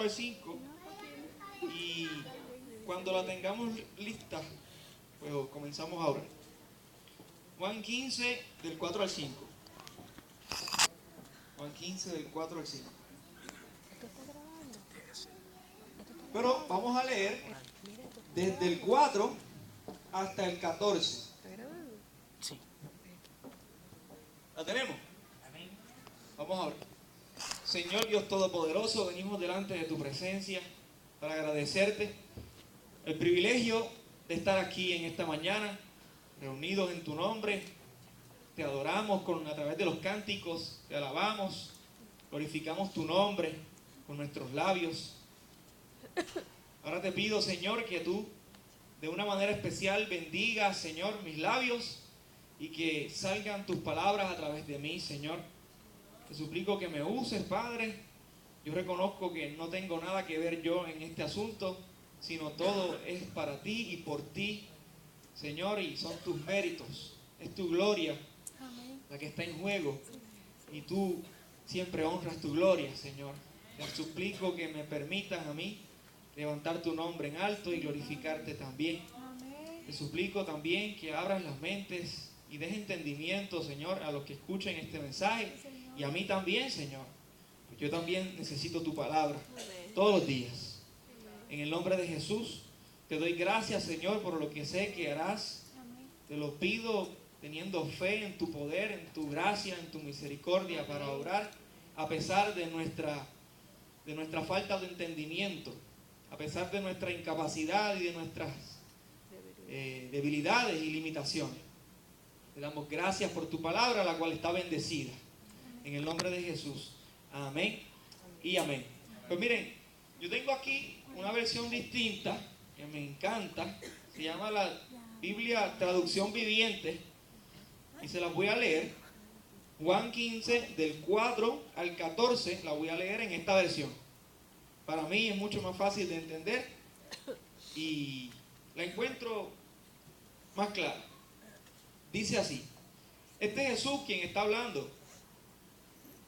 4 al 5, y cuando la tengamos lista, pues comenzamos ahora. Juan 15, del 4 al 5. Juan 15, del 4 al 5. Pero vamos a leer desde el 4 hasta el 14. ¿La tenemos? Vamos a ver. Señor Dios Todopoderoso, venimos delante de tu presencia para agradecerte el privilegio de estar aquí en esta mañana, reunidos en tu nombre. Te adoramos a través de los cánticos, te alabamos, glorificamos tu nombre con nuestros labios. Ahora te pido, Señor, que tú de una manera especial bendigas, Señor, mis labios y que salgan tus palabras a través de mí, Señor. Te suplico que me uses, Padre. Yo reconozco que no tengo nada que ver yo en este asunto, sino todo es para ti y por ti, Señor, y son tus méritos, es tu gloria la que está en juego, y tú siempre honras tu gloria, Señor. Te suplico que me permitas a mí levantar tu nombre en alto y glorificarte también. Te suplico también que abras las mentes y des entendimiento, Señor, a los que escuchen este mensaje, y a mí también, Señor. Yo también necesito tu palabra todos los días. En el nombre de Jesús, te doy gracias, Señor, por lo que sé que harás. Te lo pido teniendo fe en tu poder, en tu gracia, en tu misericordia para obrar, a pesar de nuestra falta de entendimiento, a pesar de nuestra incapacidad y de nuestras debilidades y limitaciones. Te damos gracias por tu palabra, la cual está bendecida. En el nombre de Jesús. Amén y amén. Pues miren, yo tengo aquí una versión distinta que me encanta. Se llama la Biblia Traducción Viviente. Y se las voy a leer. Juan 15, del 4 al 14, la voy a leer en esta versión. Para mí es mucho más fácil de entender y la encuentro más clara. Dice así: este es Jesús quien está hablando.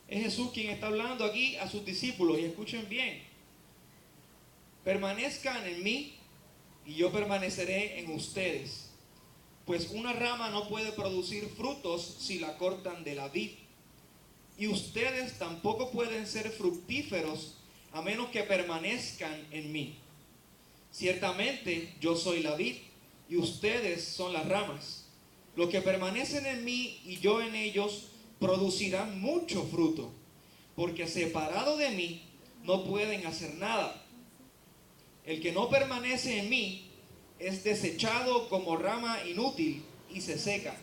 Es Jesús quien está hablando aquí a sus discípulos, y escuchen bien. Permanezcan en mí y yo permaneceré en ustedes. Pues una rama no puede producir frutos si la cortan de la vid. Y ustedes tampoco pueden ser fructíferos a menos que permanezcan en mí. Ciertamente yo soy la vid y ustedes son las ramas. Los que permanecen en mí y yo en ellos producirán mucho fruto, porque separado de mí no pueden hacer nada. El que no permanece en mí es desechado como rama inútil y se seca.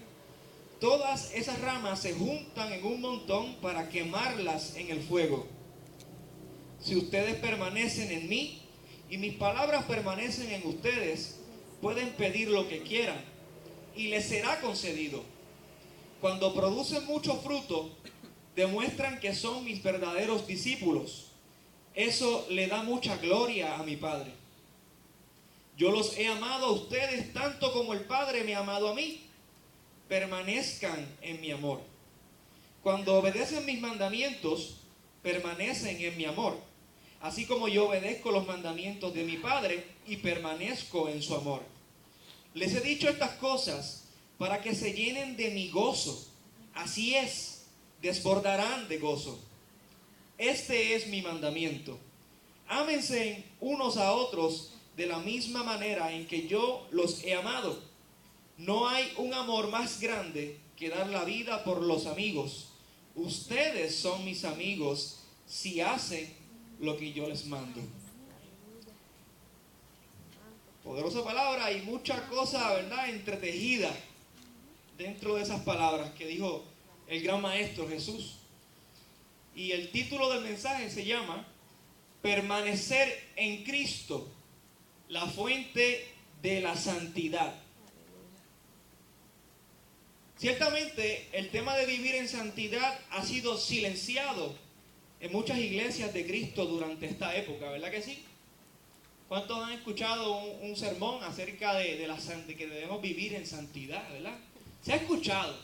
Todas esas ramas se juntan en un montón para quemarlas en el fuego. Si ustedes permanecen en mí y mis palabras permanecen en ustedes, pueden pedir lo que quieran y les será concedido. Cuando producen mucho fruto, demuestran que son mis verdaderos discípulos. Eso le da mucha gloria a mi Padre. Yo los he amado a ustedes tanto como el Padre me ha amado a mí. Permanezcan en mi amor. Cuando obedecen mis mandamientos, permanecen en mi amor, así como yo obedezco los mandamientos de mi Padre y permanezco en su amor. Les he dicho estas cosas para que se llenen de mi gozo. Así es, desbordarán de gozo. Este es mi mandamiento: ámense unos a otros de la misma manera en que yo los he amado. No hay un amor más grande que dar la vida por los amigos. Ustedes son mis amigos si hacen lo que yo les mando. Poderosa palabra y mucha cosa, ¿verdad?, entretejida dentro de esas palabras que dijo el gran maestro Jesús. Y el título del mensaje se llama Permanecer en Cristo, la fuente de la santidad. Ciertamente el tema de vivir en santidad ha sido silenciado en muchas iglesias de Cristo durante esta época, ¿verdad que sí? ¿Cuántos han escuchado un sermón acerca de que debemos vivir en santidad, ¿verdad? Se ha escuchado,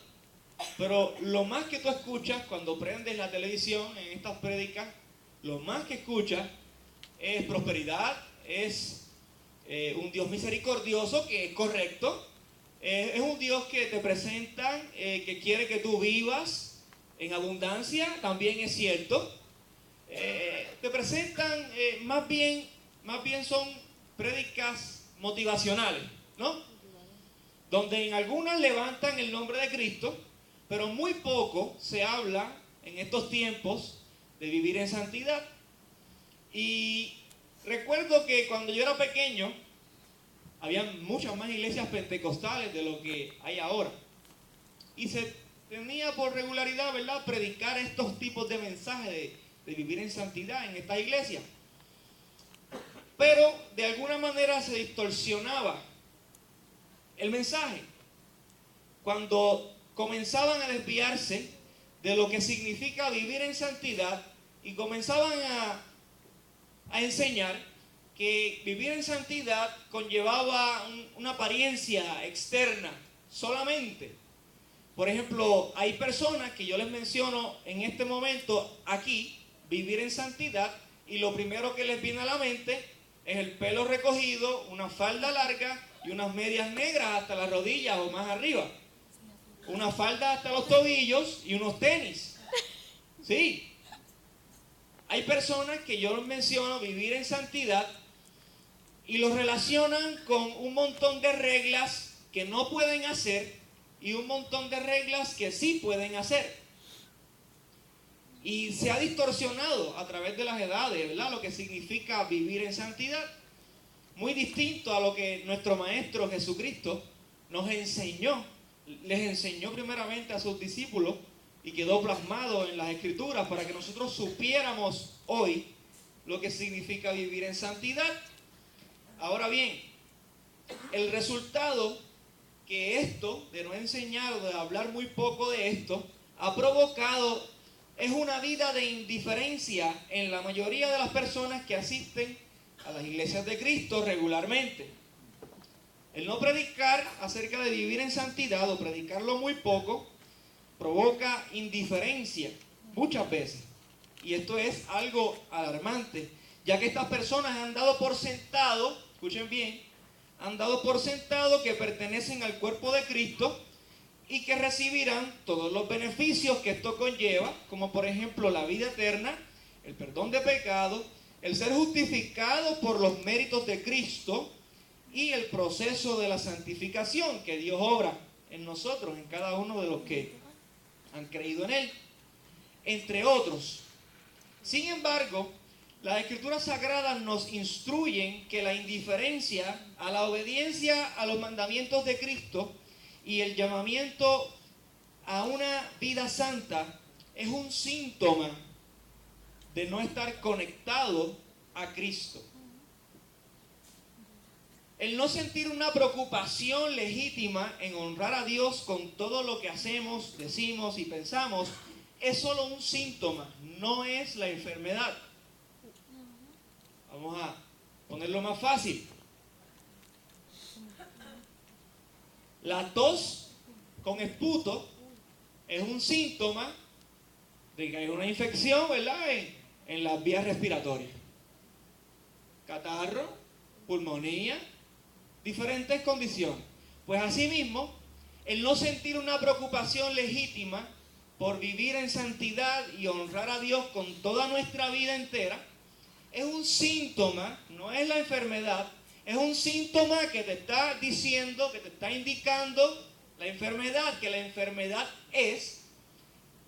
pero lo más que tú escuchas cuando prendes la televisión en estas prédicas, lo más que escuchas es prosperidad, es un Dios misericordioso, que es correcto. Es un Dios que te presenta, que quiere que tú vivas en abundancia, también es cierto. Te presentan, más bien son prédicas motivacionales, ¿no? Donde en algunas levantan el nombre de Cristo, pero muy poco se habla en estos tiempos de vivir en santidad. Y recuerdo que cuando yo era pequeño, había muchas más iglesias pentecostales de lo que hay ahora. Y se tenía por regularidad, ¿verdad?, predicar estos tipos de mensajes de vivir en santidad en esta iglesia. Pero de alguna manera se distorsionaba el mensaje cuando comenzaban a desviarse de lo que significa vivir en santidad y comenzaban a enseñar que vivir en santidad conllevaba una apariencia externa solamente. Por ejemplo, hay personas que yo les menciono en este momento aquí, vivir en santidad, y lo primero que les viene a la mente es el pelo recogido, una falda larga y unas medias negras hasta las rodillas o más arriba. Una falda hasta los tobillos y unos tenis. Sí. Hay personas que yo les menciono vivir en santidad y lo relacionan con un montón de reglas que no pueden hacer y un montón de reglas que sí pueden hacer. Y se ha distorsionado a través de las edades, ¿verdad?, lo que significa vivir en santidad. Muy distinto a lo que nuestro Maestro Jesucristo nos enseñó. Les enseñó primeramente a sus discípulos y quedó plasmado en las Escrituras para que nosotros supiéramos hoy lo que significa vivir en santidad. Ahora bien, el resultado que esto, de no enseñar o de hablar muy poco de esto, ha provocado es una vida de indiferencia en la mayoría de las personas que asisten a las iglesias de Cristo regularmente. El no predicar acerca de vivir en santidad o predicarlo muy poco provoca indiferencia muchas veces. Y esto es algo alarmante, ya que estas personas han dado por sentado, escuchen bien, han dado por sentado que pertenecen al cuerpo de Cristo y que recibirán todos los beneficios que esto conlleva, como por ejemplo la vida eterna, el perdón de pecados, el ser justificado por los méritos de Cristo y el proceso de la santificación que Dios obra en nosotros, en cada uno de los que han creído en Él, entre otros. Sin embargo, las Escrituras Sagradas nos instruyen que la indiferencia a la obediencia a los mandamientos de Cristo y el llamamiento a una vida santa es un síntoma de no estar conectado a Cristo. El no sentir una preocupación legítima en honrar a Dios con todo lo que hacemos, decimos y pensamos es solo un síntoma, no es la enfermedad. Vamos a ponerlo más fácil. La tos con esputo es un síntoma de que hay una infección, ¿verdad?, en las vías respiratorias. Catarro, pulmonía, diferentes condiciones. Pues asimismo, el no sentir una preocupación legítima por vivir en santidad y honrar a Dios con toda nuestra vida entera, es un síntoma, no es la enfermedad, es un síntoma que te está diciendo, que te está indicando la enfermedad, que la enfermedad es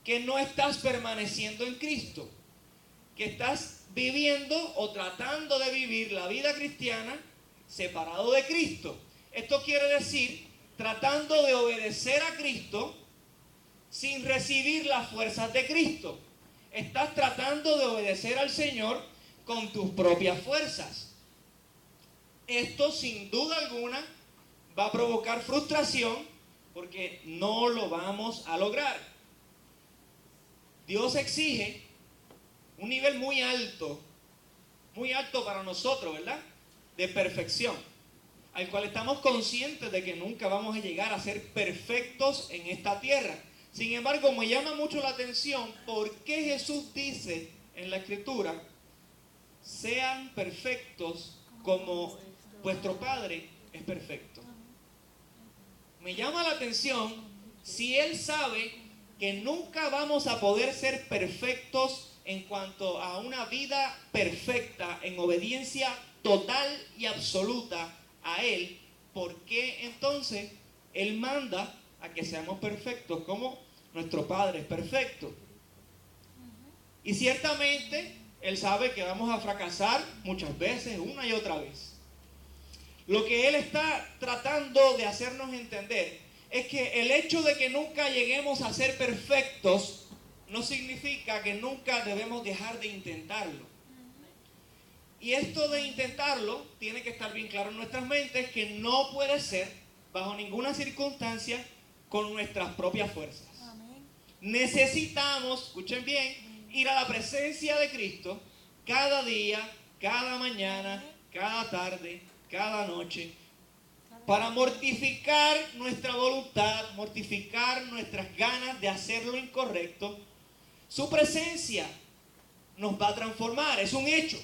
que no estás permaneciendo en Cristo, que estás viviendo o tratando de vivir la vida cristiana separado de Cristo. Esto quiere decir, tratando de obedecer a Cristo sin recibir las fuerzas de Cristo. Estás tratando de obedecer al Señor con tus propias fuerzas. Esto sin duda alguna va a provocar frustración porque no lo vamos a lograr. Dios exige un nivel muy alto para nosotros, ¿verdad?, de perfección, al cual estamos conscientes de que nunca vamos a llegar a ser perfectos en esta tierra. Sin embargo, me llama mucho la atención por qué Jesús dice en la Escritura, sean perfectos como vuestro Padre es perfecto. Me llama la atención si Él sabe que nunca vamos a poder ser perfectos en cuanto a una vida perfecta en obediencia total y absoluta a Él. ¿Por qué entonces Él manda a que seamos perfectos como nuestro Padre es perfecto? Y ciertamente Él sabe que vamos a fracasar muchas veces, una y otra vez. Lo que Él está tratando de hacernos entender es que el hecho de que nunca lleguemos a ser perfectos no significa que nunca debemos dejar de intentarlo. Y esto de intentarlo tiene que estar bien claro en nuestras mentes, que no puede ser bajo ninguna circunstancia con nuestras propias fuerzas. Necesitamos, escuchen bien, ir a la presencia de Cristo cada día, cada mañana, cada tarde, cada noche, para mortificar nuestra voluntad, mortificar nuestras ganas de hacer lo incorrecto. Su presencia nos va a transformar, es un hecho.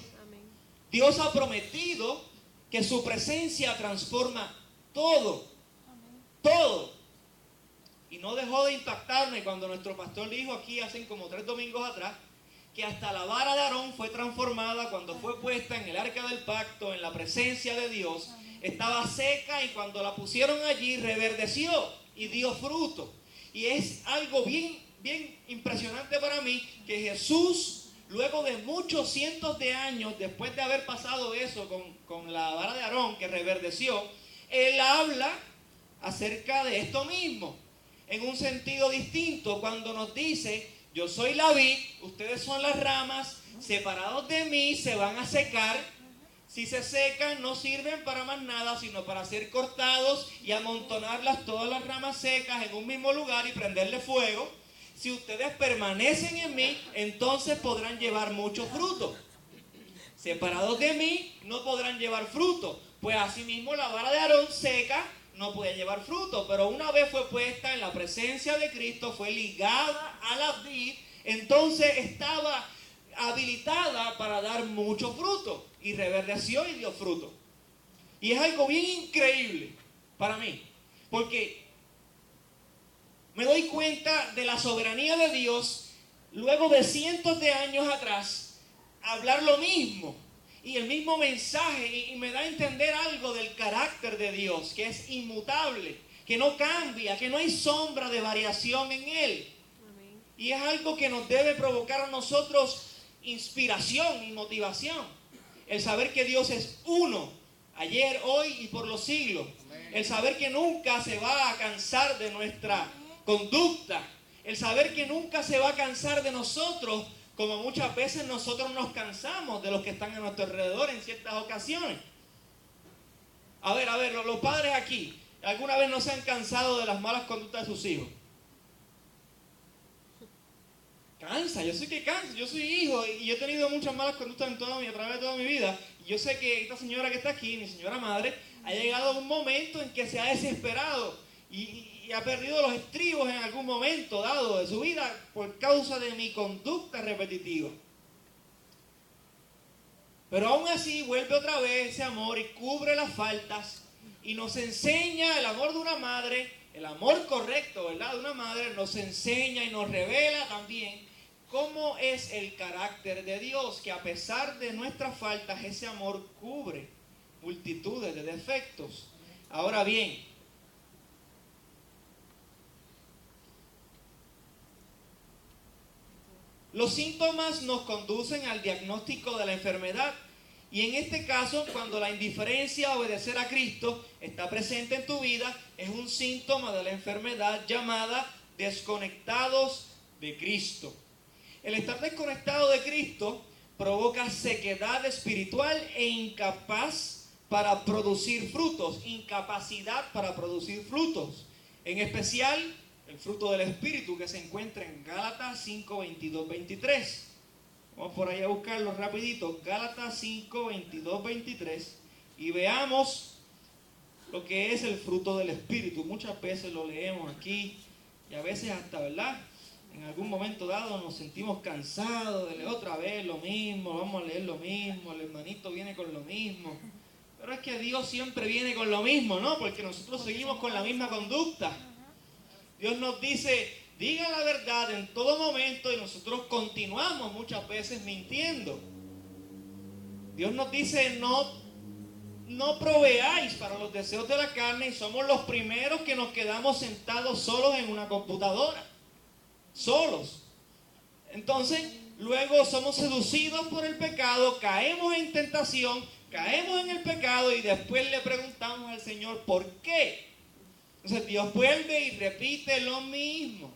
Dios ha prometido que su presencia transforma todo, todo. Y no dejó de impactarme cuando nuestro pastor dijo aquí hace como 3 domingos atrás que hasta la vara de Aarón fue transformada cuando fue puesta en el arca del pacto, en la presencia de Dios. Estaba seca y cuando la pusieron allí reverdeció y dio fruto. Y es algo bien impresionante para mí que Jesús, luego de muchos cientos de años, después de haber pasado eso con la vara de Aarón que reverdeció, Él habla acerca de esto mismo, en un sentido distinto, cuando nos dice: yo soy la vid, ustedes son las ramas, separados de mí se van a secar. Si se secan no sirven para más nada, sino para ser cortados y amontonarlas todas las ramas secas en un mismo lugar y prenderle fuego. Si ustedes permanecen en mí, entonces podrán llevar mucho fruto. Separados de mí no podrán llevar fruto, pues asimismo la vara de Aarón seca no puede llevar fruto, pero una vez fue puesta en la presencia de Cristo, fue ligada a la vid, entonces estaba habilitada para dar mucho fruto, y reverdeció y dio fruto. Y es algo bien increíble para mí, porque me doy cuenta de la soberanía de Dios, luego de cientos de años atrás, hablar lo mismo, y el mismo mensaje, y me da a entender algo del carácter de Dios, que es inmutable, que no cambia, que no hay sombra de variación en Él. Amén. Y es algo que nos debe provocar a nosotros inspiración y motivación. El saber que Dios es uno, ayer, hoy y por los siglos. Amén. El saber que nunca se va a cansar de nuestra conducta. El saber que nunca se va a cansar de nosotros, como muchas veces nosotros nos cansamos de los que están a nuestro alrededor en ciertas ocasiones. A ver, los padres aquí, ¿alguna vez no se han cansado de las malas conductas de sus hijos? Cansa, yo sé que cansa, yo soy hijo y yo he tenido muchas malas conductas a través de toda mi vida. Y yo sé que esta señora que está aquí, mi señora madre, ha llegado a un momento en que se ha desesperado y ha perdido los estribos en algún momento dado de su vida por causa de mi conducta repetitiva. Pero aún así vuelve otra vez ese amor y cubre las faltas y nos enseña el amor de una madre, el amor correcto, ¿verdad?, de una madre. Nos enseña y nos revela también cómo es el carácter de Dios, que a pesar de nuestras faltas ese amor cubre multitudes de defectos. Ahora bien, los síntomas nos conducen al diagnóstico de la enfermedad, y en este caso, cuando la indiferencia a obedecer a Cristo está presente en tu vida, es un síntoma de la enfermedad llamada desconectados de Cristo. El estar desconectado de Cristo provoca sequedad espiritual e incapaz para producir frutos, incapacidad para producir frutos. En especial, el fruto del Espíritu, que se encuentra en Gálatas 5, 22, 23. Vamos por ahí a buscarlo rapidito. Gálatas 5, 22, 23. Y veamos lo que es el fruto del Espíritu. Muchas veces lo leemos aquí y a veces hasta, ¿verdad?, en algún momento dado nos sentimos cansados de leer otra vez lo mismo, vamos a leer lo mismo, el hermanito viene con lo mismo. Pero es que Dios siempre viene con lo mismo, ¿no? Porque nosotros seguimos con la misma conducta. Dios nos dice, diga la verdad en todo momento, y nosotros continuamos muchas veces mintiendo. Dios nos dice, no proveáis para los deseos de la carne, y somos los primeros que nos quedamos sentados solos en una computadora. Solos. Entonces, luego somos seducidos por el pecado, caemos en tentación, caemos en el pecado y después le preguntamos al Señor, ¿por qué? Entonces Dios vuelve y repite lo mismo.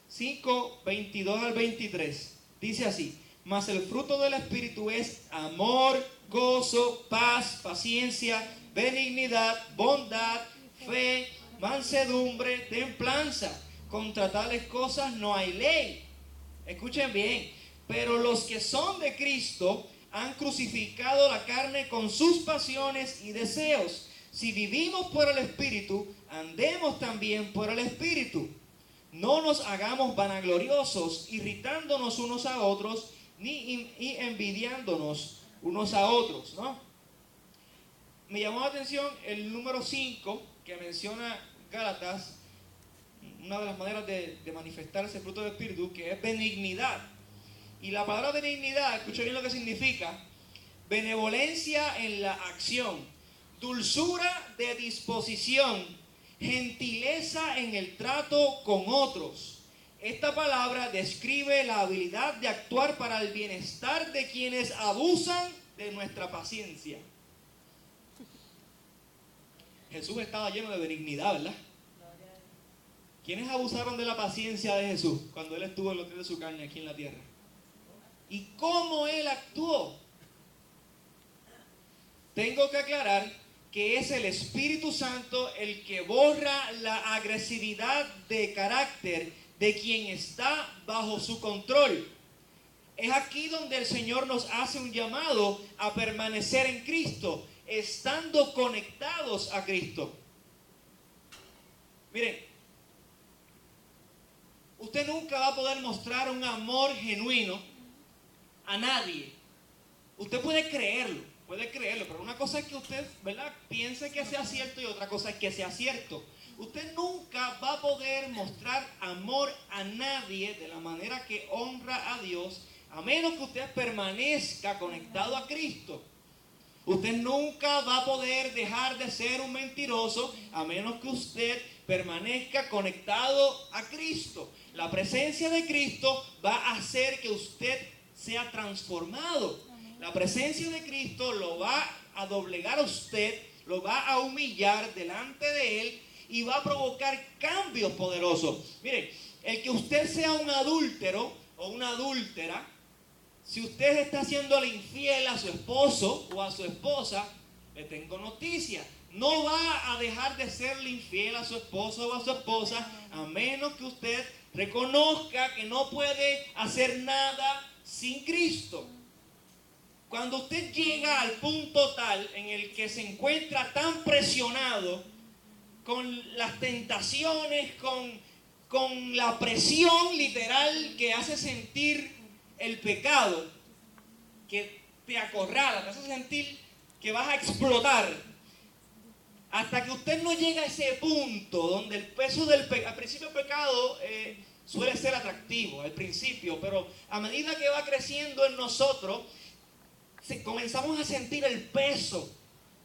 5, 22 al 23. Dice así, mas el fruto del Espíritu es amor, gozo, paz, paciencia, benignidad, bondad, fe, mansedumbre, templanza. Contra tales cosas no hay ley. Escuchen bien, pero los que son de Cristo han crucificado la carne con sus pasiones y deseos. Si vivimos por el Espíritu, andemos también por el Espíritu. No nos hagamos vanagloriosos, irritándonos unos a otros, ni envidiándonos unos a otros, ¿no? Me llamó la atención el número 5 que menciona Gálatas, una de las maneras de manifestar ese fruto del Espíritu, que es benignidad. Y la palabra benignidad, escuchen bien lo que significa: benevolencia en la acción, dulzura de disposición, gentileza en el trato con otros. Esta palabra describe la habilidad de actuar para el bienestar de quienes abusan de nuestra paciencia. Jesús estaba lleno de benignidad, ¿verdad? ¿Quiénes abusaron de la paciencia de Jesús cuando Él estuvo en los días de su carne aquí en la tierra? ¿Y cómo Él actuó? Tengo que aclarar que es el Espíritu Santo el que borra la agresividad de carácter de quien está bajo su control. Es aquí donde el Señor nos hace un llamado a permanecer en Cristo, estando conectados a Cristo. Miren, usted nunca va a poder mostrar un amor genuino a nadie. Usted puede creerlo, pero una cosa es que usted, ¿verdad?, piense que sea cierto, y otra cosa es que sea cierto. Usted nunca va a poder mostrar amor a nadie de la manera que honra a Dios, a menos que usted permanezca conectado a Cristo. Usted nunca va a poder dejar de ser un mentiroso, a menos que usted permanezca conectado a Cristo. La presencia de Cristo va a hacer que usted sea transformado. La presencia de Cristo lo va a doblegar a usted, lo va a humillar delante de Él y va a provocar cambios poderosos. Miren, el que usted sea un adúltero o una adúltera, si usted está haciéndole infiel a su esposo o a su esposa, le tengo noticia: no va a dejar de serle infiel a su esposo o a su esposa, a menos que usted reconozca que no puede hacer nada sin Cristo. Cuando usted llega al punto tal en el que se encuentra tan presionado con las tentaciones, con la presión literal que hace sentir el pecado, que te acorrala, te hace sentir que vas a explotar, hasta que usted no llega a ese punto donde el peso del pecado, al principio el pecado suele ser atractivo al principio, pero a medida que va creciendo en nosotros, comenzamos a sentir el peso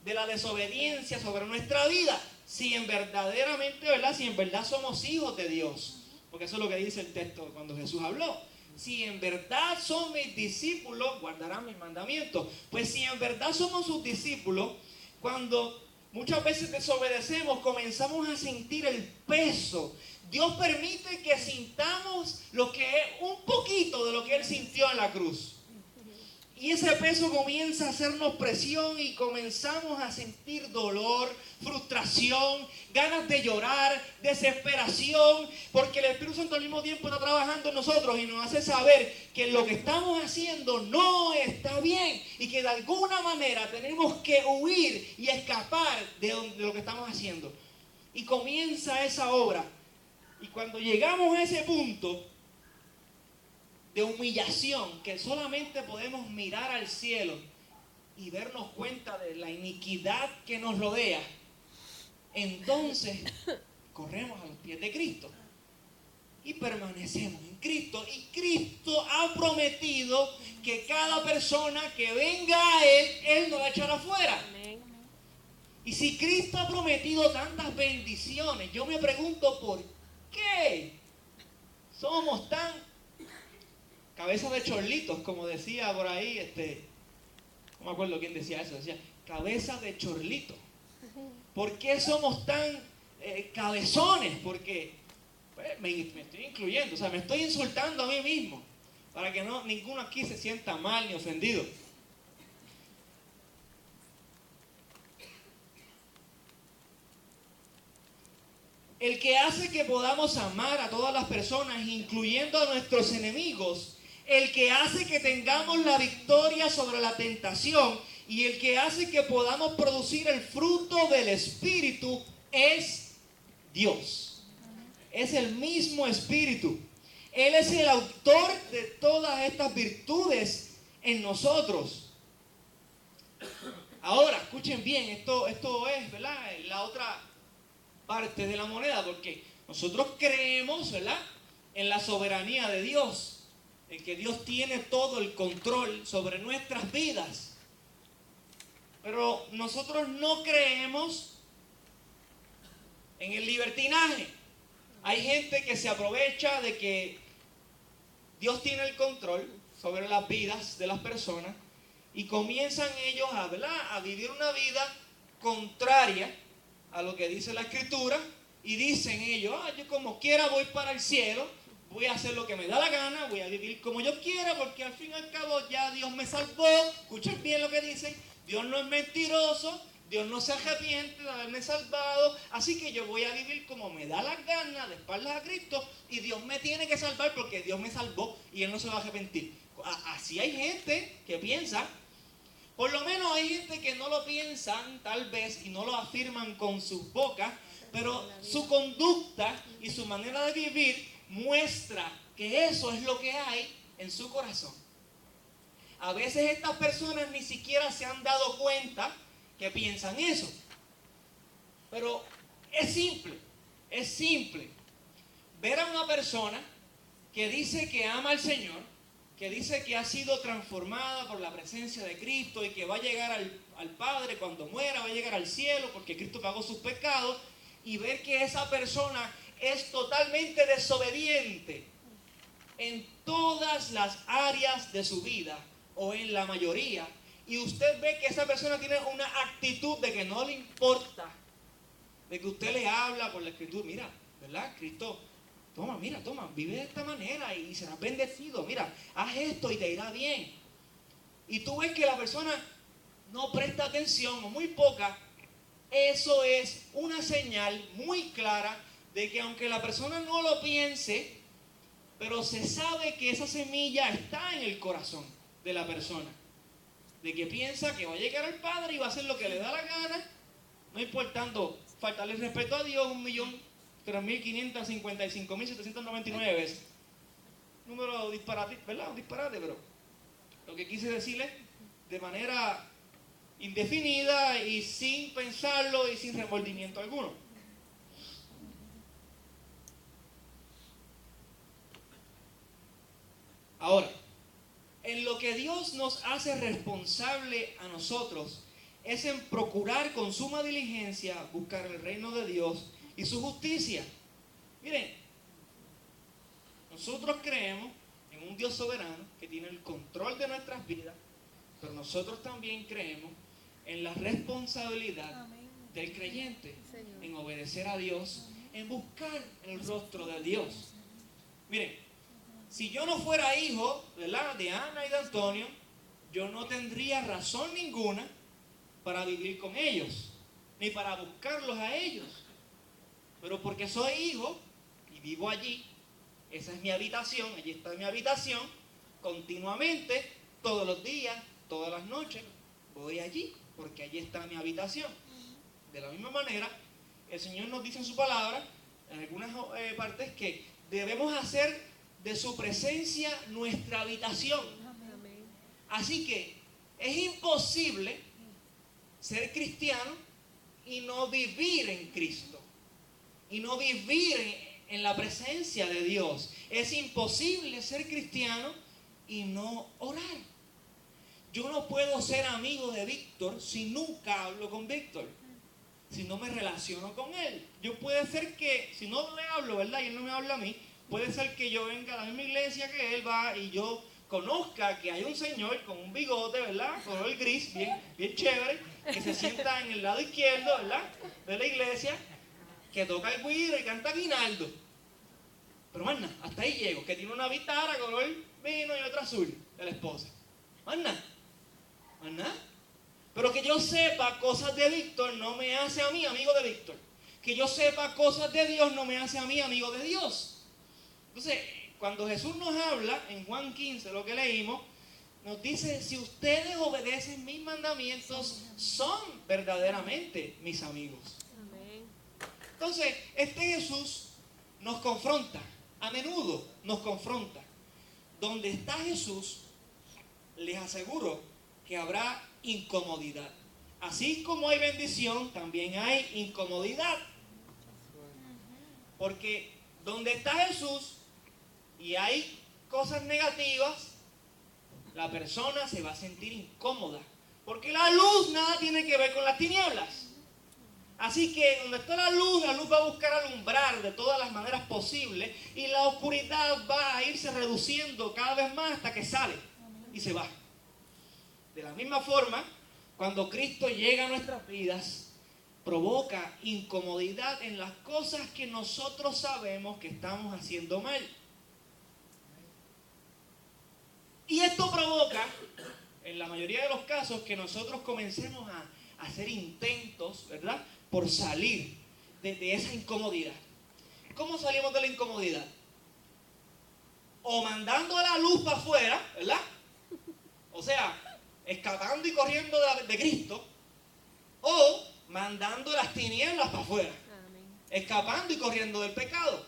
de la desobediencia sobre nuestra vida, si en verdaderamente, ¿verdad?, si en verdad somos hijos de Dios, porque eso es lo que dice el texto cuando Jesús habló. Si en verdad son mis discípulos, guardarán mis mandamientos. Pues si en verdad somos sus discípulos, cuando muchas veces desobedecemos, comenzamos a sentir el peso. Dios permite que sintamos lo que es un poquito de lo que Él sintió en la cruz. Y ese peso comienza a hacernos presión y comenzamos a sentir dolor, frustración, ganas de llorar, desesperación, porque el Espíritu Santo al mismo tiempo está trabajando en nosotros y nos hace saber que lo que estamos haciendo no está bien y que de alguna manera tenemos que huir y escapar de lo que estamos haciendo. Y comienza esa obra Y cuando llegamos a ese punto de humillación, que solamente podemos mirar al cielo y darnos cuenta de la iniquidad que nos rodea, entonces corremos a los pies de Cristo y permanecemos en Cristo. Y Cristo ha prometido que cada persona que venga a Él no la echará fuera. Amén. Y si Cristo ha prometido tantas bendiciones, yo me pregunto por qué somos tan cabezas de chorlitos, como decía por ahí, no me acuerdo quién decía eso, decía cabeza de chorlito. ¿Por qué somos tan cabezones? Porque pues, me estoy incluyendo, o sea, me estoy insultando a mí mismo, para que ninguno aquí se sienta mal ni ofendido. El que hace que podamos amar a todas las personas, incluyendo a nuestros enemigos, el que hace que tengamos la victoria sobre la tentación y el que hace que podamos producir el fruto del Espíritu es Dios. Es el mismo Espíritu. Él es el autor de todas estas virtudes en nosotros. Ahora, escuchen bien, esto es, ¿verdad?, la otra parte de la moneda, porque nosotros creemos, ¿verdad?, en la soberanía de Dios, en que Dios tiene todo el control sobre nuestras vidas. Pero nosotros no creemos en el libertinaje. Hay gente que se aprovecha de que Dios tiene el control sobre las vidas de las personas y comienzan ellos a vivir una vida contraria a lo que dice la Escritura, y dicen ellos, yo como quiera voy para el cielo, voy a hacer lo que me da la gana, voy a vivir como yo quiera, porque al fin y al cabo ya Dios me salvó. Escuchen bien lo que dicen: Dios no es mentiroso, Dios no se arrepiente de haberme salvado, así que yo voy a vivir como me da la gana, de espaldas a Cristo, y Dios me tiene que salvar porque Dios me salvó y Él no se va a arrepentir. Así hay gente que piensa. Por lo menos hay gente que no lo piensan, tal vez, y no lo afirman con sus bocas, pero su conducta y su manera de vivir muestra que eso es lo que hay en su corazón. A veces estas personas ni siquiera se han dado cuenta que piensan eso. Pero es simple ver a una persona que dice que ama al Señor, que dice que ha sido transformada por la presencia de Cristo y que va a llegar al Padre cuando muera, va a llegar al cielo porque Cristo pagó sus pecados, y ver que esa persona es totalmente desobediente en todas las áreas de su vida, o en la mayoría, y usted ve que esa persona tiene una actitud de que no le importa, de que usted le habla por la Escritura, mira, ¿verdad? Cristo, toma, vive de esta manera y serás bendecido, mira, haz esto y te irá bien. Y tú ves que la persona no presta atención o muy poca. Eso es una señal muy clara de que aunque la persona no lo piense, pero se sabe que esa semilla está en el corazón de la persona, de que piensa que va a llegar al Padre y va a hacer lo que le da la gana, no importando faltarle respeto a Dios 1.3.555.799 veces. Número disparate, ¿verdad? Un disparate, pero lo que quise decirle de manera indefinida y sin pensarlo y sin remordimiento alguno. Ahora, en lo que Dios nos hace responsable a nosotros es en procurar con suma diligencia buscar el reino de Dios y su justicia. Miren, nosotros creemos en un Dios soberano que tiene el control de nuestras vidas, pero nosotros también creemos en la responsabilidad del creyente, en obedecer a Dios, en buscar el rostro de Dios. Miren, si yo no fuera hijo, ¿verdad?, de Ana y de Antonio, yo no tendría razón ninguna para vivir con ellos, ni para buscarlos a ellos. Pero porque soy hijo y vivo allí, esa es mi habitación, allí está mi habitación, continuamente, todos los días, todas las noches, voy allí, porque allí está mi habitación. De la misma manera, el Señor nos dice en su palabra en algunas partes, que debemos hacer de su presencia nuestra habitación. Así que es imposible ser cristiano y no vivir en Cristo, y no vivir en la presencia de Dios. Es imposible ser cristiano y no orar. Yo no puedo ser amigo de Víctor si nunca hablo con Víctor, si no me relaciono con él. Yo puede ser que, si no le hablo, ¿verdad?, y él no me habla a mí, puede ser que yo venga a la misma iglesia que él va y yo conozca que hay un señor con un bigote, ¿verdad?, color gris, bien chévere, que se sienta en el lado izquierdo, ¿verdad?, de la iglesia, que toca el güiro y canta Guinaldo. Pero más nada, hasta ahí llego, que tiene una vitara color vino y otra azul de la esposa. Más nada. Pero que yo sepa cosas de Víctor no me hace a mí amigo de Víctor. Que yo sepa cosas de Dios no me hace a mí amigo de Dios. Entonces, cuando Jesús nos habla, en Juan 15, lo que leímos, nos dice: si ustedes obedecen mis mandamientos, son verdaderamente mis amigos. Entonces, este Jesús nos confronta, a menudo nos confronta. Donde está Jesús, les aseguro que habrá incomodidad. Así como hay bendición, también hay incomodidad. Porque donde está Jesús y hay cosas negativas, la persona se va a sentir incómoda. Porque la luz nada tiene que ver con las tinieblas. Así que donde está la luz va a buscar alumbrar de todas las maneras posibles, y la oscuridad va a irse reduciendo cada vez más hasta que sale y se va. De la misma forma, cuando Cristo llega a nuestras vidas, provoca incomodidad en las cosas que nosotros sabemos que estamos haciendo mal. Y esto provoca, en la mayoría de los casos, que nosotros comencemos a hacer intentos, ¿verdad?, por salir de esa incomodidad. ¿Cómo salimos de la incomodidad? O mandando a la luz para afuera, ¿verdad? O sea, escapando y corriendo de Cristo, o mandando las tinieblas para afuera, escapando y corriendo del pecado.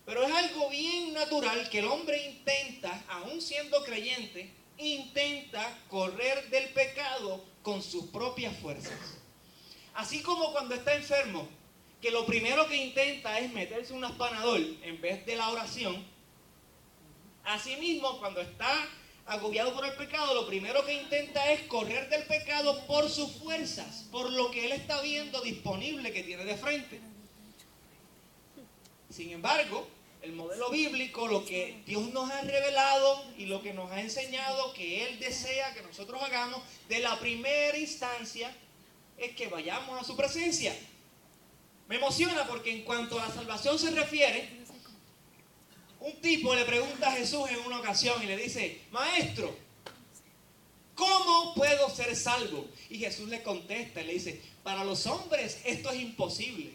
Pero es algo bien natural que el hombre intenta, aún siendo creyente, intenta correr del pecado con sus propias fuerzas. Así como cuando está enfermo, que lo primero que intenta es meterse un Panadol en vez de la oración. Asimismo, cuando está agobiado por el pecado, lo primero que intenta es correr del pecado por sus fuerzas, por lo que él está viendo disponible que tiene de frente. Sin embargo, el modelo bíblico, lo que Dios nos ha revelado y lo que nos ha enseñado que Él desea que nosotros hagamos de la primera instancia, es que vayamos a su presencia. Me emociona porque en cuanto a la salvación se refiere, un tipo le pregunta a Jesús en una ocasión y le dice: Maestro, ¿cómo puedo ser salvo? Y Jesús le contesta y le dice: para los hombres esto es imposible,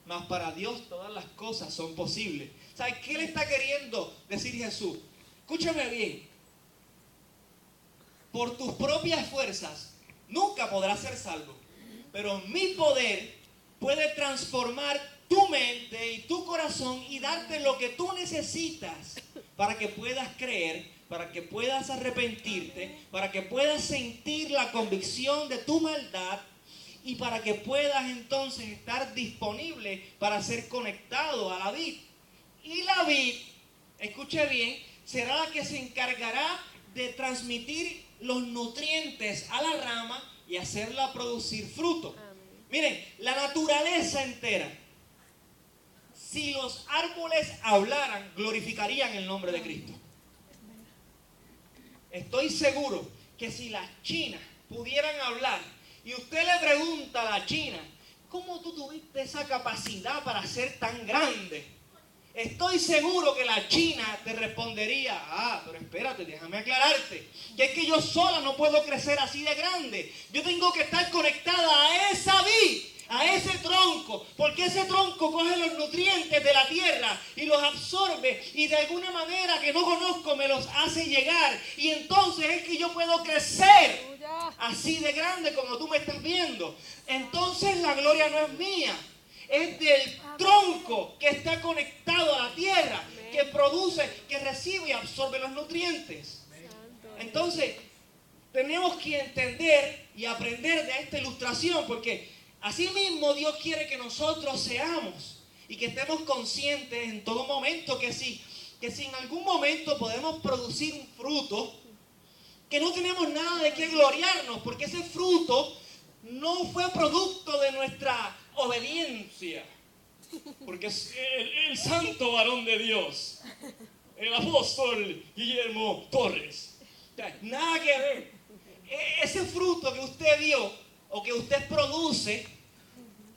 mas para Dios todas las cosas son posibles. ¿Sabes qué le está queriendo decir Jesús? Escúchame bien. Por tus propias fuerzas nunca podrás ser salvo, pero mi poder puede transformar tu mente y tu corazón y darte lo que tú necesitas para que puedas creer, para que puedas arrepentirte, para que puedas sentir la convicción de tu maldad y para que puedas entonces estar disponible para ser conectado a la vid. Y la vid, escuche bien, será la que se encargará de transmitir los nutrientes a la rama y hacerla producir fruto. Miren, la naturaleza entera, si los árboles hablaran, glorificarían el nombre de Cristo. Estoy seguro que si las chinas pudieran hablar y usted le pregunta a la china: ¿cómo tú tuviste esa capacidad para ser tan grande? Estoy seguro que la china te respondería: pero espérate, déjame aclararte, que es que yo sola no puedo crecer así de grande. Yo tengo que estar conectada a esa vid, a ese tronco, porque ese tronco coge los nutrientes de la tierra y los absorbe y de alguna manera que no conozco me los hace llegar, y entonces es que yo puedo crecer así de grande como tú me estás viendo. Entonces la gloria no es mía. es del tronco que está conectado a la tierra, que produce, que recibe y absorbe los nutrientes. Entonces, tenemos que entender y aprender de esta ilustración, porque así mismo Dios quiere que nosotros seamos y que estemos conscientes en todo momento que si en algún momento podemos producir un fruto, que no tenemos nada de qué gloriarnos, porque ese fruto no fue producto de nuestra obediencia. Porque es el santo varón de Dios, el apóstol Guillermo Torres. Nada que ver. Ese fruto que usted dio o que usted produce,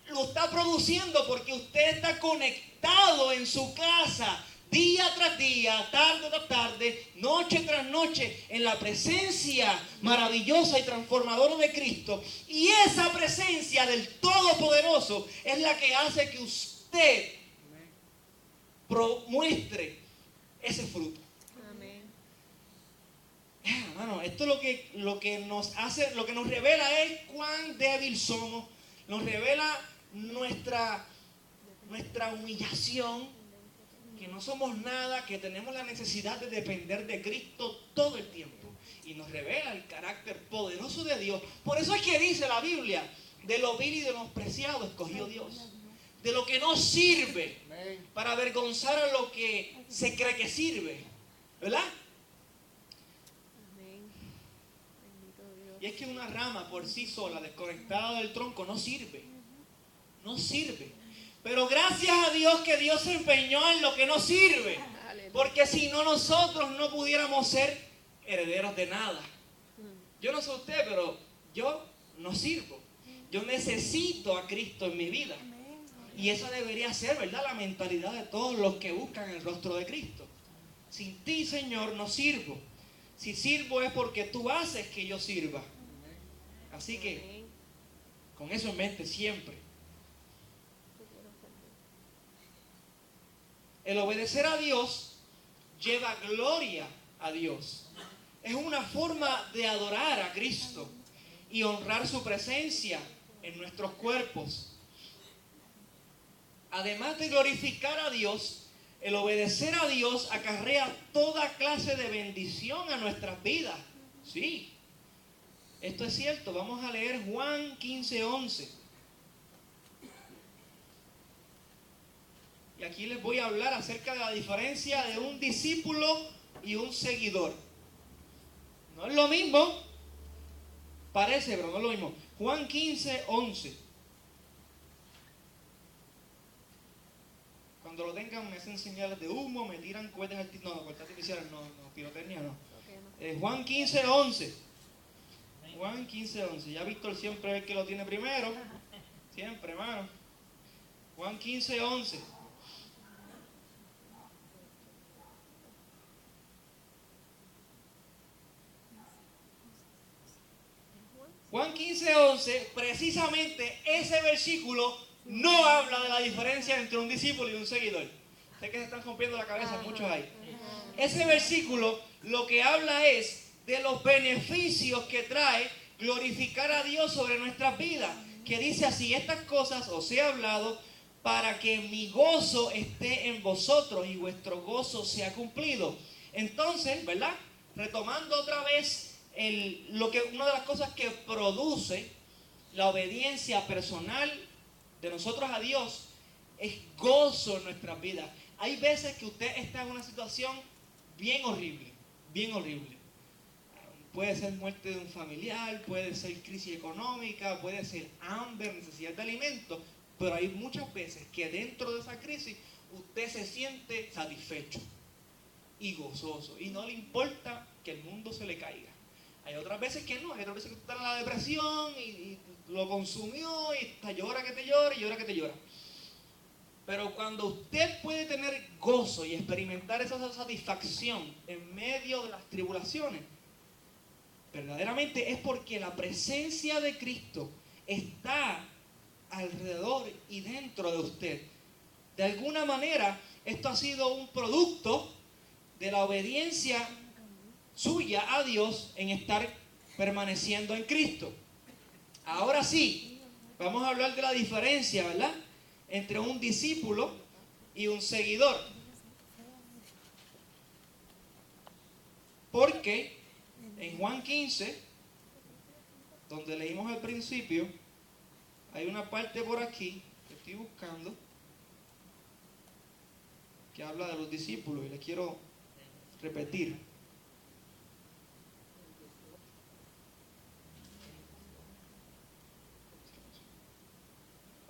lo está produciendo porque usted está conectado en su casa, día tras día, tarde tras tarde, noche tras noche, en la presencia maravillosa y transformadora de Cristo. Y esa presencia del Todopoderoso es la que hace que usted muestre ese fruto. Amén. Hermano, esto lo que nos hace, lo que nos revela es cuán débil somos. Nos revela nuestra humillación, que no somos nada, que tenemos la necesidad de depender de Cristo todo el tiempo. Y nos revela el carácter poderoso de Dios. Por eso es que dice la Biblia, de lo vil y de lo despreciado escogió Dios. De lo que no sirve, para avergonzar a lo que se cree que sirve. ¿Verdad? Y es que una rama por sí sola, desconectada del tronco, no sirve. No sirve. Pero gracias a Dios que Dios se empeñó en lo que no sirve. Porque si no, nosotros no pudiéramos ser herederos de nada. Yo no sé usted, pero yo no sirvo. Yo necesito a Cristo en mi vida. Y esa debería ser, ¿verdad?, la mentalidad de todos los que buscan el rostro de Cristo. Sin ti, Señor, no sirvo. Si sirvo es porque tú haces que yo sirva. Así que, con eso en mente siempre. El obedecer a Dios lleva gloria a Dios. Es una forma de adorar a Cristo y honrar su presencia en nuestros cuerpos. Además de glorificar a Dios, el obedecer a Dios acarrea toda clase de bendición a nuestras vidas. Sí, esto es cierto. Vamos a leer Juan 15:11. Y aquí les voy a hablar acerca de la diferencia de un discípulo y un seguidor. No es lo mismo, parece, pero no es lo mismo. Juan 15:11. Cuando lo tengan me hacen señales de humo, me tiran cohetes artificiales. No, cohetes artificiales no, pirotecnia no. Juan 15:11. Juan 15:11. Ya Víctor siempre es el que lo tiene primero. Siempre, hermano. Juan 15:11. Juan 15:11, precisamente ese versículo no habla de la diferencia entre un discípulo y un seguidor. Sé que se están rompiendo la cabeza muchos ahí. Ese versículo lo que habla es de los beneficios que trae glorificar a Dios sobre nuestras vidas. Que dice así: estas cosas os he hablado para que mi gozo esté en vosotros y vuestro gozo sea cumplido. Entonces, ¿verdad? Retomando otra vez una de las cosas que produce la obediencia personal de nosotros a Dios es gozo en nuestras vidas. Hay veces que usted está en una situación bien horrible, bien horrible. Puede ser muerte de un familiar, puede ser crisis económica, puede ser hambre, necesidad de alimento, pero hay muchas veces que dentro de esa crisis usted se siente satisfecho y gozoso y no le importa que el mundo se le caiga. Hay otras veces que no, hay otras veces que usted está en la depresión y lo consumió y te llora que te llora y llora que te llora. Pero cuando usted puede tener gozo y experimentar esa satisfacción en medio de las tribulaciones, verdaderamente es porque la presencia de Cristo está alrededor y dentro de usted. De alguna manera, esto ha sido un producto de la obediencia suya a Dios en estar permaneciendo en Cristo. Ahora sí, vamos a hablar de la diferencia, ¿verdad?, entre un discípulo y un seguidor. Porque en Juan 15, donde leímos al principio, hay una parte por aquí que estoy buscando que habla de los discípulos y les quiero repetir.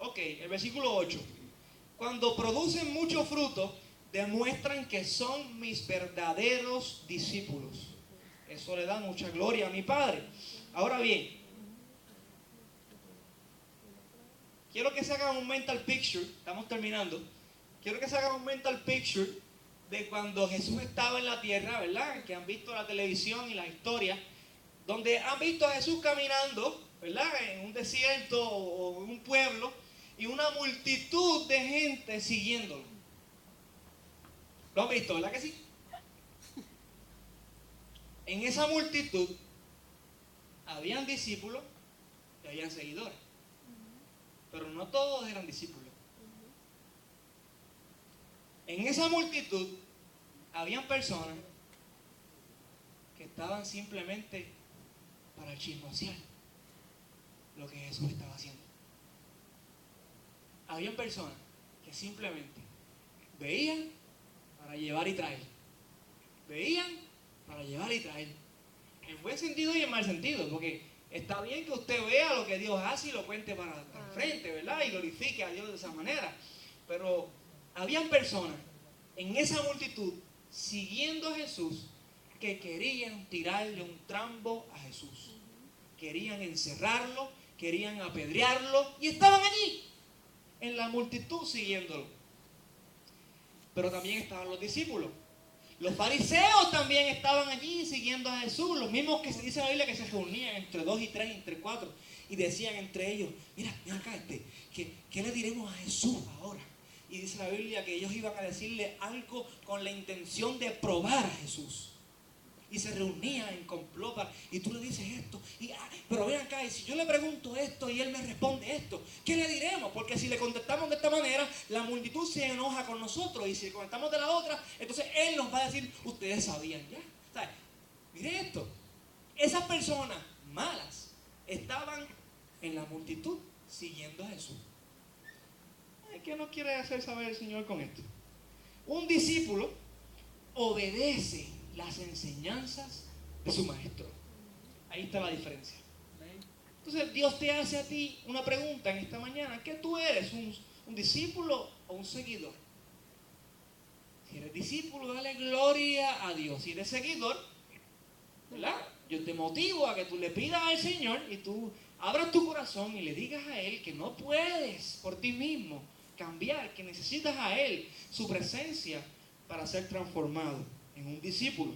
Ok, el versículo 8. Cuando producen mucho fruto, demuestran que son mis verdaderos discípulos. Eso le da mucha gloria a mi Padre. Ahora bien, quiero que se hagan un mental picture, estamos terminando. Quiero que se hagan un mental picture de cuando Jesús estaba en la tierra, ¿verdad? Que han visto la televisión y las historias, donde han visto a Jesús caminando, ¿verdad? En un desierto o en un pueblo, y una multitud de gente siguiéndolo. ¿Lo han visto, verdad que sí? En esa multitud habían discípulos y habían seguidores, pero no todos eran discípulos. En esa multitud habían personas que estaban simplemente para chismosear lo que Jesús estaba haciendo. Habían personas que simplemente veían para llevar y traer. Veían para llevar y traer. En buen sentido y en mal sentido, porque está bien que usted vea lo que Dios hace y lo cuente para el frente, ¿verdad? Y glorifique a Dios de esa manera. Pero habían personas en esa multitud siguiendo a Jesús que querían tirarle un trambo a Jesús. Querían encerrarlo, querían apedrearlo y estaban allí en la multitud siguiéndolo. Pero también estaban los discípulos. Los fariseos también estaban allí siguiendo a Jesús, los mismos que se dice en la Biblia que se reunían entre 2 y 3, entre 4, y decían entre ellos, mira acá, ¿qué le diremos a Jesús ahora? Y dice la Biblia que ellos iban a decirle algo con la intención de probar a Jesús. Y se reunían en complot y tú le dices esto, pero ven acá, y si yo le pregunto esto y él me responde esto, ¿qué le diremos? Porque si le contestamos de esta manera, la multitud se enoja con nosotros, y si le contestamos de la otra, entonces él nos va a decir, ustedes sabían ya. ¿Sabes? Mire esto, esas personas malas estaban en la multitud siguiendo a Jesús. ¿Qué nos quiere hacer saber el Señor con esto? Un discípulo obedece las enseñanzas de su maestro. Ahí está la diferencia. Entonces Dios te hace a ti una pregunta en esta mañana. ¿Qué tú eres? ¿Un discípulo o un seguidor? Si eres discípulo, dale gloria a Dios. Si eres seguidor, ¿verdad? Yo te motivo a que tú le pidas al Señor y tú abras tu corazón y le digas a Él que no puedes por ti mismo cambiar, que necesitas a Él, su presencia, para ser transformado en un discípulo.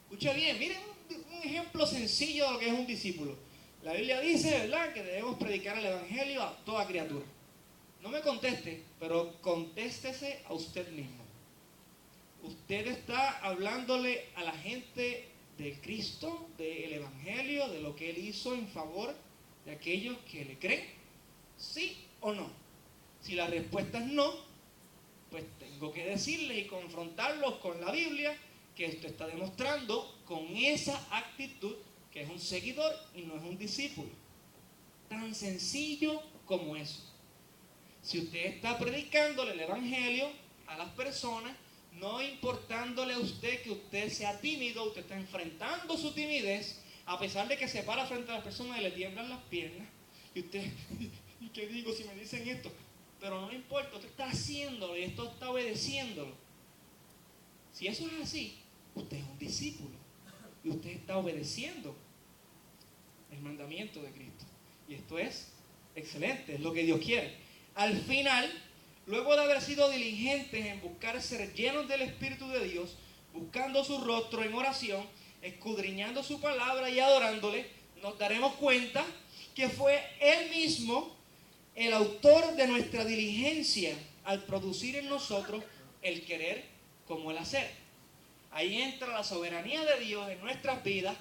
Escucha bien, miren un ejemplo sencillo de lo que es un discípulo. La Biblia dice, ¿verdad?, que debemos predicar el Evangelio a toda criatura. No me conteste, pero contéstese a usted mismo. Usted está hablándole a la gente de Cristo, del Evangelio, de lo que Él hizo en favor de aquellos que le creen. ¿Sí o no? Si la respuesta es no, pues tengo que decirle y confrontarlos con la Biblia que esto está demostrando con esa actitud que es un seguidor y no es un discípulo. Tan sencillo como eso. Si usted está predicándole el Evangelio a las personas, no importándole a usted que usted sea tímido, usted está enfrentando su timidez, a pesar de que se para frente a las personas y le tiemblan las piernas, y usted, ¿y qué digo si me dicen esto? Pero no importa, usted está haciéndolo y esto está obedeciéndolo. Si eso es así, usted es un discípulo y usted está obedeciendo el mandamiento de Cristo. Y esto es excelente, es lo que Dios quiere. Al final, luego de haber sido diligentes en buscar ser llenos del Espíritu de Dios, buscando su rostro en oración, escudriñando su palabra y adorándole, nos daremos cuenta que fue Él mismo el autor de nuestra diligencia al producir en nosotros el querer como el hacer. Ahí entra la soberanía de Dios en nuestras vidas,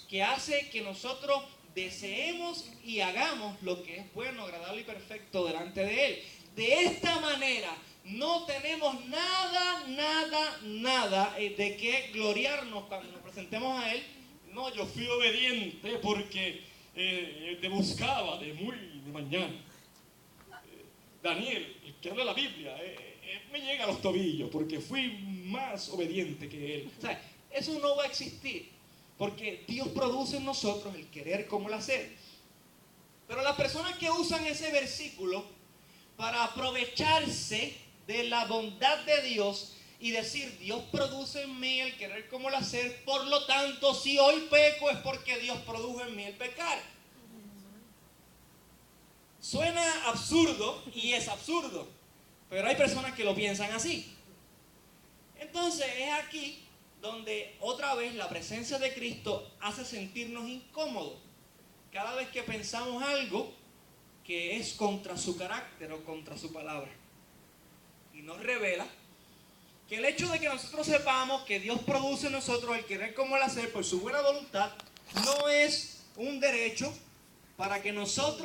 que hace que nosotros deseemos y hagamos lo que es bueno, agradable y perfecto delante de Él. De esta manera no tenemos nada de qué gloriarnos cuando nos presentemos a Él. No, yo fui obediente porque te buscaba de muy de mañana. Daniel, el que habla la Biblia, me llega a los tobillos porque fui más obediente que él. O sea, eso no va a existir, porque Dios produce en nosotros el querer como el hacer. Pero las personas que usan ese versículo para aprovecharse de la bondad de Dios y decir, Dios produce en mí el querer como el hacer, por lo tanto, si hoy peco es porque Dios produjo en mí el pecar. Suena absurdo y es absurdo, pero hay personas que lo piensan así. Entonces es aquí donde otra vez la presencia de Cristo hace sentirnos incómodos. Cada vez que pensamos algo que es contra su carácter o contra su palabra. Y nos revela que el hecho de que nosotros sepamos que Dios produce en nosotros el querer como el hacer por su buena voluntad, no es un derecho para que nosotros